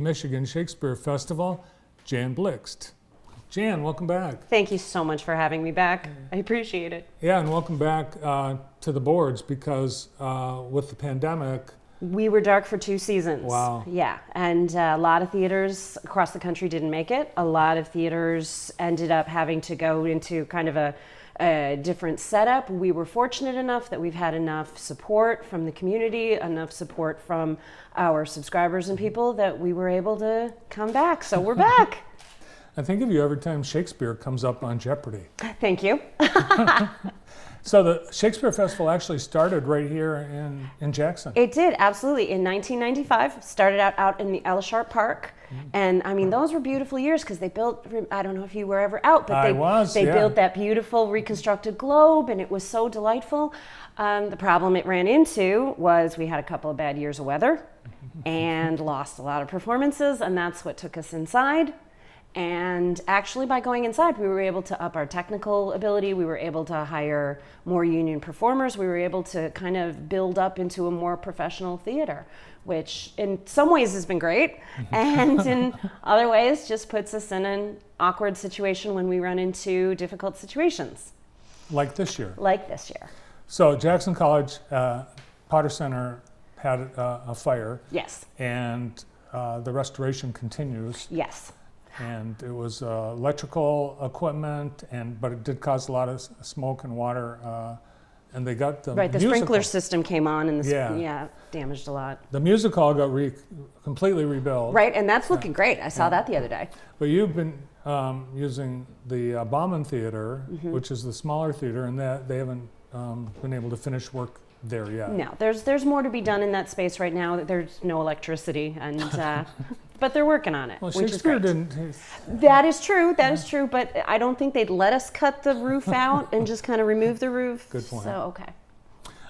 Michigan Shakespeare Festival, Jan Blixt. Jan, welcome back. Thank you so much for having me back. I appreciate it. Yeah, and welcome back to the boards because with the pandemic. We were dark for 2 seasons. Wow. Yeah, and a lot of theaters across the country didn't make it. A lot of theaters ended up having to go into kind of a different setup. We were fortunate enough that we've had enough support from the community, enough support from our subscribers and people that we were able to come back. So we're back. I think of you every time Shakespeare comes up on Jeopardy. Thank you. So the Shakespeare Festival actually started right here in Jackson. It did, absolutely. In 1995, started out in the Ellisharp Park. And I mean, those were beautiful years because they built, I don't know if you were ever out, but they built that beautiful reconstructed globe and it was so delightful. The problem it ran into was we had a couple of bad years of weather and lost a lot of performances, and that's what took us inside. And actually by going inside, we were able to up our technical ability. We were able to hire more union performers. We were able to kind of build up into a more professional theater, which in some ways has been great. And in other ways just puts us in an awkward situation when we run into difficult situations. Like this year. Like this year. So Jackson College, Potter Center had a fire. Yes. And the restoration continues. Yes. And it was electrical equipment, but it did cause a lot of smoke and water. And they got the the sprinkler system came on, and damaged a lot. The music hall got completely rebuilt. Right, and that's looking great. I saw that the other day. But you've been using the Bauman Theater, which is the smaller theater, and that they haven't been able to finish work there yet. No, there's more to be done in that space right now. There's no electricity, and but they're working on it. Well, which Shakespeare is great. didn't. That is true. That is true. But I don't think they'd let us cut the roof out and just kind of remove the roof. Good point. So okay.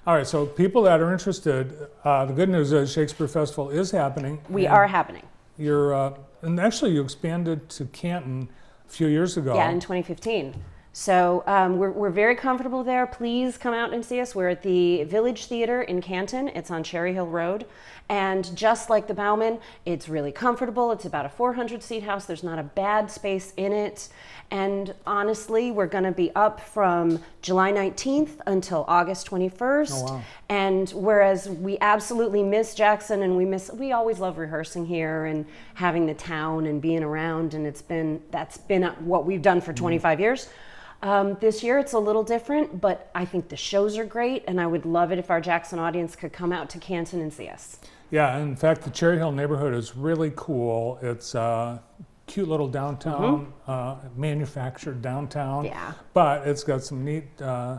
All right. So people that are interested, the good news is Shakespeare Festival is happening. We are happening. You're and actually you expanded to Canton a few years ago. Yeah, in 2015. So we're very comfortable there. Please come out and see us. We're at the Village Theater in Canton. It's on Cherry Hill Road. And just like the Bauman, it's really comfortable. It's about a 400-seat house. There's not a bad space in it. And honestly, we're going to be up from July 19th until August 21st. Oh, wow. And whereas we absolutely miss Jackson and we always love rehearsing here and having the town and being around. And that's been what we've done for 25 years. This year it's a little different, but I think the shows are great, and I would love it if our Jackson audience could come out to Canton and see us. Yeah, in fact, the Cherry Hill neighborhood is really cool. It's a cute little downtown, manufactured downtown. Yeah. But it's got some neat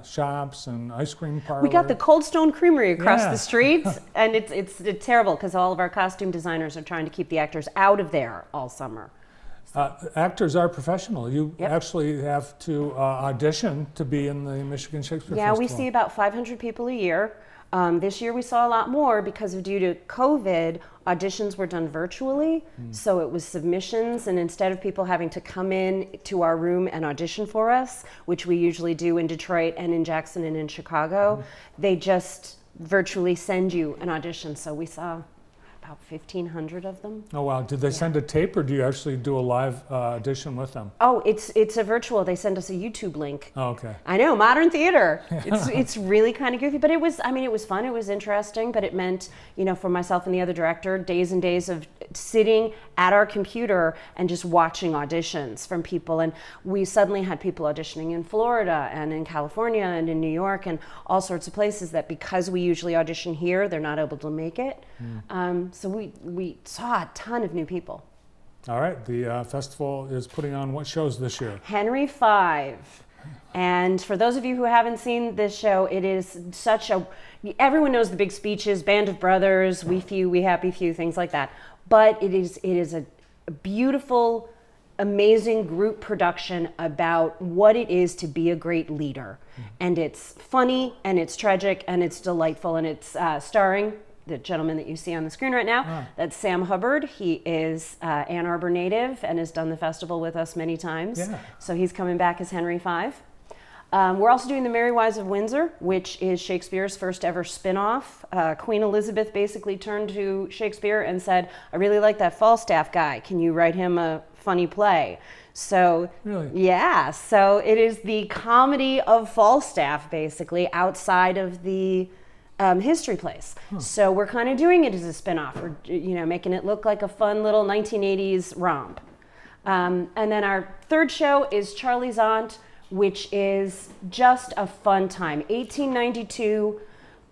shops and ice cream parlors. We got the Cold Stone Creamery across the street, and it's terrible because all of our costume designers are trying to keep the actors out of there all summer. Actors are professional. You actually have to audition to be in the Michigan Shakespeare Festival. Yeah, we see about 500 people a year. This year we saw a lot more because due to COVID, auditions were done virtually. So it was submissions, and instead of people having to come in to our room and audition for us, which we usually do in Detroit and in Jackson and in Chicago, they just virtually send you an audition. So we saw about 1,500 of them. Oh wow! Did they send a tape, or do you actually do a live audition with them? Oh, it's a virtual. They send us a YouTube link. Oh, okay. I know, modern theater. It's really kind of goofy, but it was fun. It was interesting, but it meant, for myself and the other director, days and days of sitting at our computer and just watching auditions from people. And we suddenly had people auditioning in Florida and in California and in New York and all sorts of places that because we usually audition here, they're not able to make it. So we saw a ton of new people. All right, the festival is putting on what shows this year? Henry V. And for those of you who haven't seen this show, it is everyone knows the big speeches, Band of Brothers, We Few, We Happy Few, things like that. But it is a beautiful, amazing group production about what it is to be a great leader. And it's funny, and it's tragic, and it's delightful, and it's starring the gentleman that you see on the screen right now. That's Sam Hubbard. He is Ann Arbor native and has done the festival with us many times. Yeah. So he's coming back as Henry V. We're also doing The Merry Wives of Windsor, which is Shakespeare's first ever spin-off. Queen Elizabeth basically turned to Shakespeare and said, I really like that Falstaff guy. Can you write him a funny play? So, really? Yeah, so it is the comedy of Falstaff, basically, outside of the history plays. So we're kind of doing it as a spin-off. We're making it look like a fun little 1980s romp. And then our third show is Charlie's Aunt, which is just a fun time. 1892,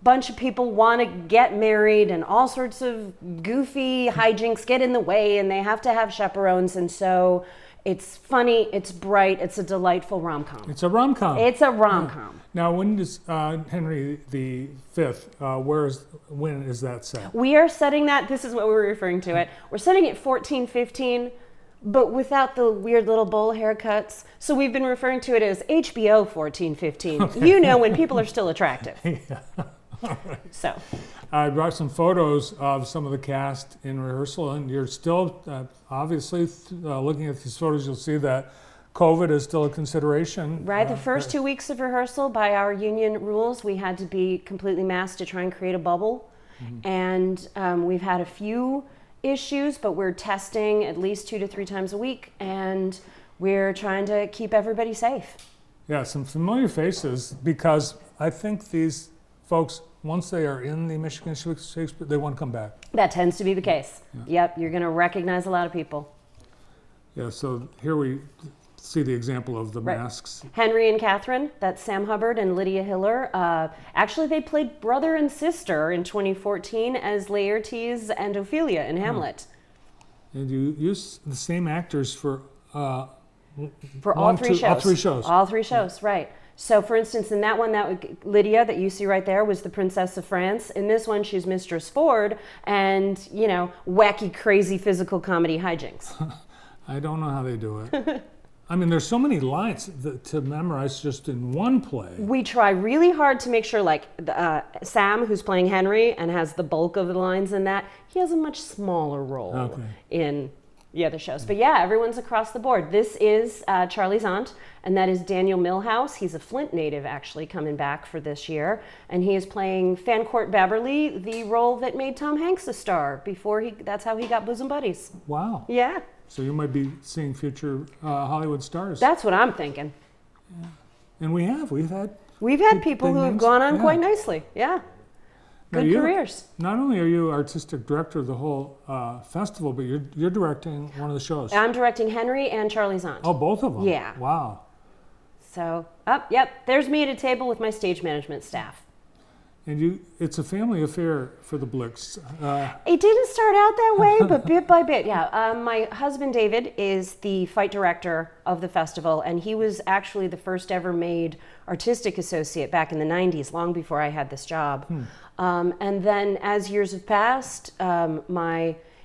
bunch of people want to get married and all sorts of goofy hijinks get in the way and they have to have chaperones. And so it's funny, it's bright, it's a delightful rom-com. It's a rom-com. It's a rom-com. Yeah. Now, when does Henry V, when is that set? We are setting that, this is what we're referring to it. We're setting it 1415, but without the weird little bowl haircuts. So we've been referring to it as HBO 1415. Okay. When people are still attractive. Yeah. All right. So I brought some photos of some of the cast in rehearsal, and you're still obviously looking at these photos. You'll see that COVID is still a consideration. Right. The first 2 weeks of rehearsal, by our union rules, we had to be completely masked to try and create a bubble. Mm-hmm. And we've had a few issues, but we're testing at least 2 to 3 times a week, and we're trying to keep everybody safe. Yeah, some familiar faces, because I think these folks, once they are in the Michigan Shakespeare, they want to come back. That tends to be the case. Yeah. Yep, you're going to recognize a lot of people. Yeah, so here we see the example of the masks. Henry and Catherine, that's Sam Hubbard and Lydia Hiller. Actually, they played brother and sister in 2014 as Laertes and Ophelia in Hamlet. And you use the same actors for all three shows. All three shows, right. So, for instance, in that one, Lydia that you see right there was the Princess of France. In this one, she's Mistress Ford, and wacky, crazy physical comedy hijinks. I don't know how they do it. I mean, there's so many lines to memorize just in one play. We try really hard to make sure, like Sam, who's playing Henry and has the bulk of the lines in that, he has a much smaller role in the other shows. But yeah, everyone's across the board. This is Charlie's Aunt, and that is Daniel Milhouse. He's a Flint native, actually, coming back for this year. And he is playing Fancourt Beverly, the role that made Tom Hanks a star that's how he got Bosom Buddies. Wow. Yeah. So you might be seeing future Hollywood stars. That's what I'm thinking. Yeah. And we've had people who have gone on quite nicely. Yeah. Good careers. Not only are you artistic director of the whole festival, but you're directing one of the shows. I'm directing Henry and Charlie's Aunt. Oh, both of them? Yeah. Wow. So, there's me at a table with my stage management staff. And it's a family affair for the Blicks. It didn't start out that way, but bit by bit, yeah. My husband, David, is the fight director of the festival, and he was actually the first ever made artistic associate back in the 90s, long before I had this job. And then as years have passed,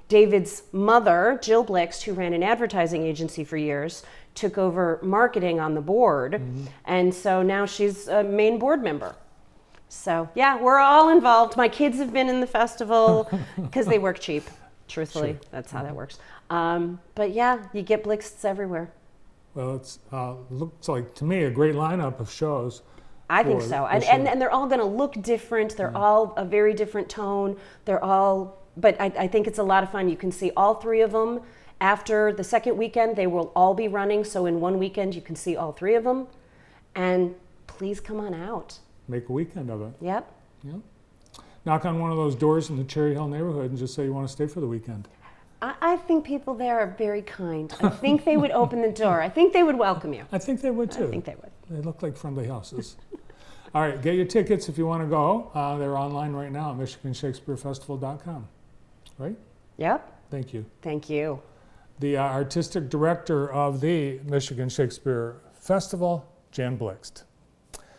David's mother, Jill Blixt, who ran an advertising agency for years, took over marketing on the board. Mm-hmm. And so now she's a main board member. So yeah, we're all involved. My kids have been in the festival because they work cheap, truthfully. Sure. That's how that works. But yeah, you get Blixts everywhere. Well, it looks like, to me, a great lineup of shows. I think so. And they're all going to look different. They're all a very different tone. But I think it's a lot of fun. You can see all 3 of them. After the second weekend, they will all be running. So in one weekend, you can see all 3 of them. And please come on out. Make a weekend of it. Yep. Knock on one of those doors in the Cherry Hill neighborhood and just say you want to stay for the weekend. I think people there are very kind. I think they would open the door. I think they would welcome you. I think they would too. I think they would. They look like friendly houses. All right, get your tickets if you want to go. They're online right now at MichiganShakespeareFestival.com. Right? Yep. Thank you. Thank you. The artistic director of the Michigan Shakespeare Festival, Jan Blixt.